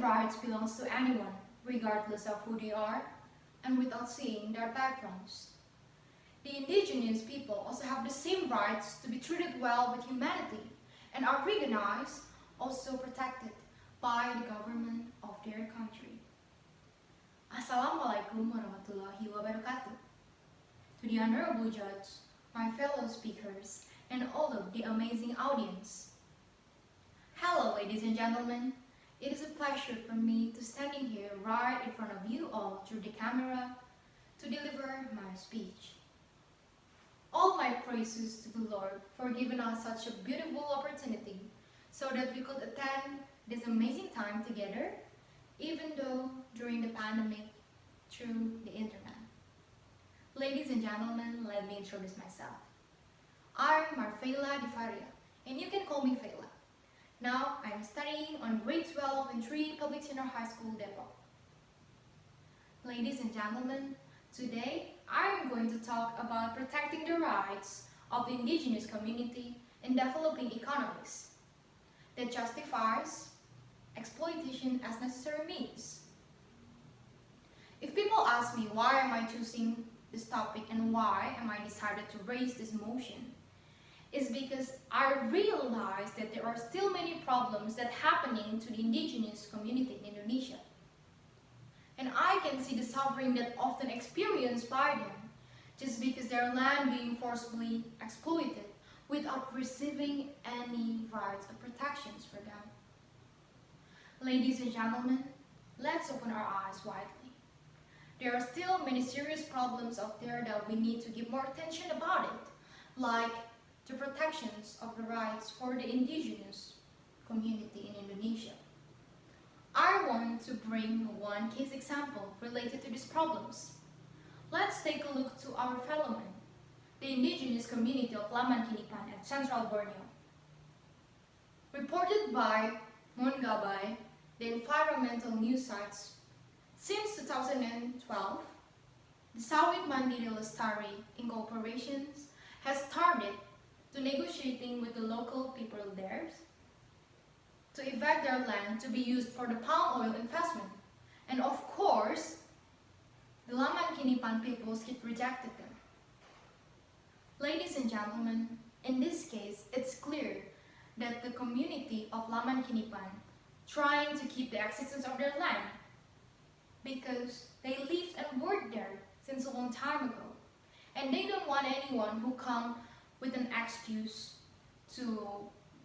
rights belongs to anyone, regardless of who they are, and without seeing their backgrounds. The indigenous people also have the same rights to be treated well with humanity and are recognized, also protected by the government of their country. Assalamualaikum warahmatullahi wabarakatuh. To the Honorable Judge, my fellow speakers, and all of the amazing audience. Hello ladies and gentlemen, it is a pleasure for me to standing here right in front of you all through the camera to deliver my speech. All my praises to the Lord for giving us such a beautiful opportunity so that we could attend this amazing time together, even though during the pandemic through the internet. Ladies and gentlemen, let me introduce myself. I'm Marveyla Divaria, and you can call me Fela. Now, I'm studying on grade 12 in 3 Public Senior High School, Depok. Ladies and gentlemen, today I'm going to talk about protecting the rights of the indigenous community in developing economies that justifies exploitation as necessary means. If people ask me why am I choosing this topic and why am I decided to raise this motion, is because I realize that there are still many problems that happening to the indigenous community in Indonesia. And I can see the suffering that often experienced by them just because their land being forcibly exploited without receiving any rights or protections for them. Ladies and gentlemen, let's open our eyes widely. There are still many serious problems out there that we need to give more attention about it, like the protections of the rights for the indigenous community in Indonesia. I want to bring one case example related to these problems. Let's take a look to our fellow men, the indigenous community of Laman Kinipan at Central Borneo. Reported by Mongabay, the environmental news sites, since 2012, the Sawit Mandiri Lestari Incorporation has started to negotiating with the local people there to evac their land to be used for the palm oil investment. And of course, the Laman Kinipan peoples keep rejected them. Ladies and gentlemen, in this case, it's clear that the community of Laman Kinipan trying to keep the existence of their land because they lived and worked there since a long time ago. And they don't want anyone who come with an excuse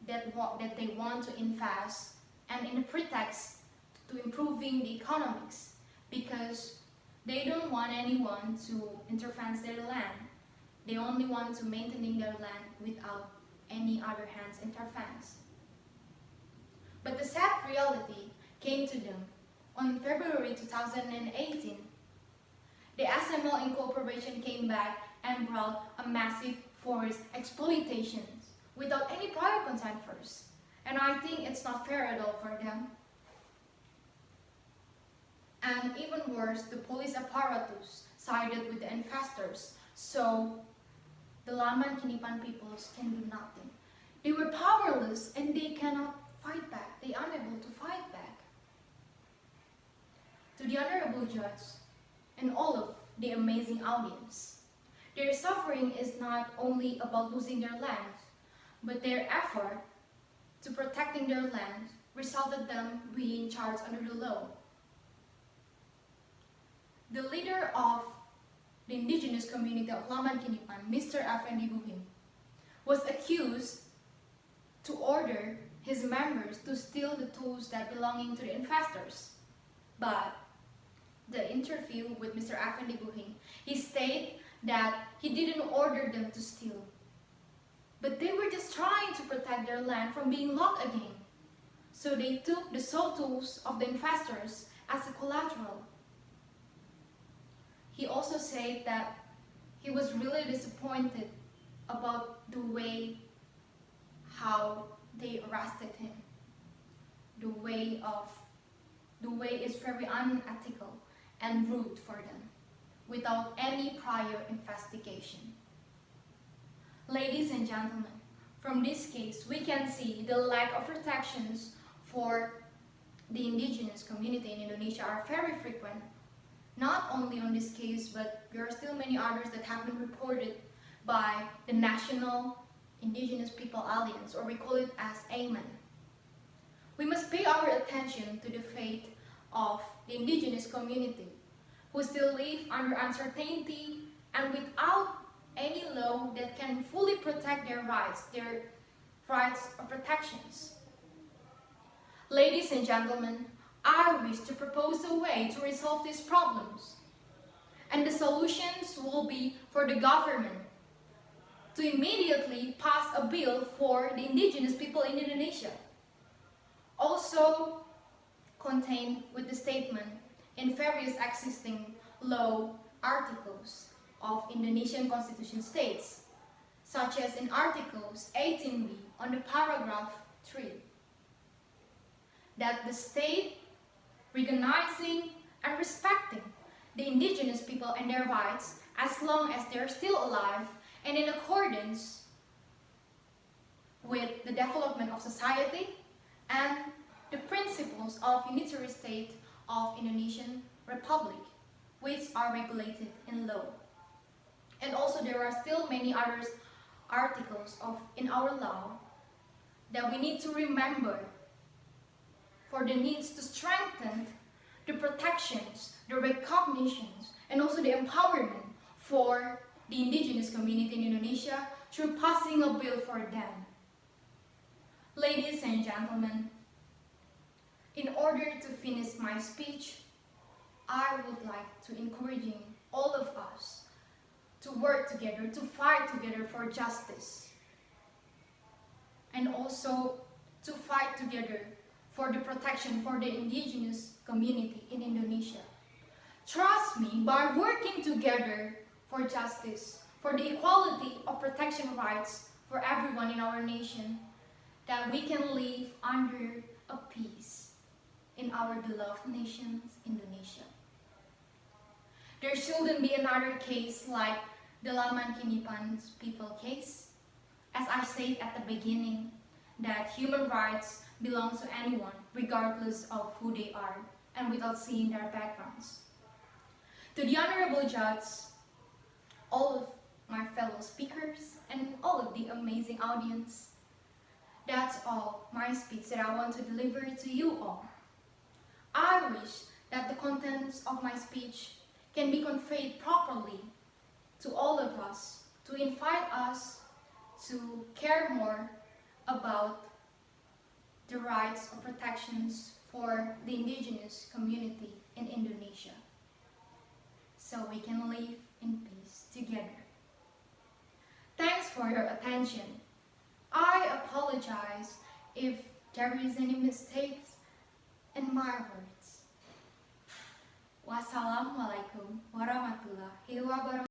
that they want to invest and in a pretext to improving the economics because they don't want anyone to interfere their land. They only want to maintain their land without any other hands interference. But the sad reality came to them on February 2018. The SML Incorporation came back and brought a massive forest exploitation without any prior consent first. And I think it's not fair at all for them. And even worse, the police apparatus sided with the investors, so the Laman Kinipan peoples can do nothing. They were powerless and they cannot fight back. They are unable to fight back. To the Honorable Judge and all of the amazing audience, their suffering is not only about losing their land, but their effort to protecting their land resulted them being charged under the law. The leader of the indigenous community of Laman Kinipan, Mr. Effendi Buhim, was accused to order his members to steal the tools that belonging to the investors. But the interview with Mr. Effendi Buhim, he stated that he didn't order them to steal, but they were just trying to protect their land from being locked again. So they took the saw tools of the investors as a collateral. He also said that he was really disappointed about the way how they arrested him. The way is very unethical and rude for them, without any prior investigation. Ladies and gentlemen, from this case, we can see the lack of protections for the indigenous community in Indonesia are very frequent. Not only on this case, but there are still many others that have been reported by the National Indigenous People Alliance, or we call it as AMAN. We must pay our attention to the fate of the indigenous community who still live under uncertainty and without any law that can fully protect their rights of protections. Ladies and gentlemen, I wish to propose a way to resolve these problems. And the solutions will be for the government to immediately pass a bill for the indigenous people in Indonesia. Also contained with the statement in various existing law articles of Indonesian Constitution states, such as in Articles 18b on the paragraph 3, that the state recognizing and respecting the indigenous people and their rights as long as they're still alive and in accordance with the development of society and the principles of unitary state of Indonesian Republic, which are regulated in law. And also there are still many other articles in our law that we need to remember for the needs to strengthen the protections, the recognitions, and also the empowerment for the indigenous community in Indonesia through passing a bill for them. Ladies and gentlemen, in order to finish my speech, I would like to encourage all of us to work together, to fight together for justice, and also to fight together for the protection for the indigenous community in Indonesia. Trust me, by working together for justice, for the equality of protection rights for everyone in our nation, that we can live under a peace in our beloved nation, Indonesia. There shouldn't be another case like the Laman Kinipan's people case. As I said at the beginning, that human rights belong to anyone, regardless of who they are, and without seeing their backgrounds. To the Honorable Judge, all of my fellow speakers, and all of the amazing audience, that's all my speech that I want to deliver to you all. I wish that the contents of my speech can be conveyed properly to all of us, to invite us to care more about the rights or protections for the indigenous community in Indonesia, so we can live in peace together. Thanks for your attention. I apologize if there is any mistakes in my words. Wassalamualaikum warahmatullahi wabarakatuh.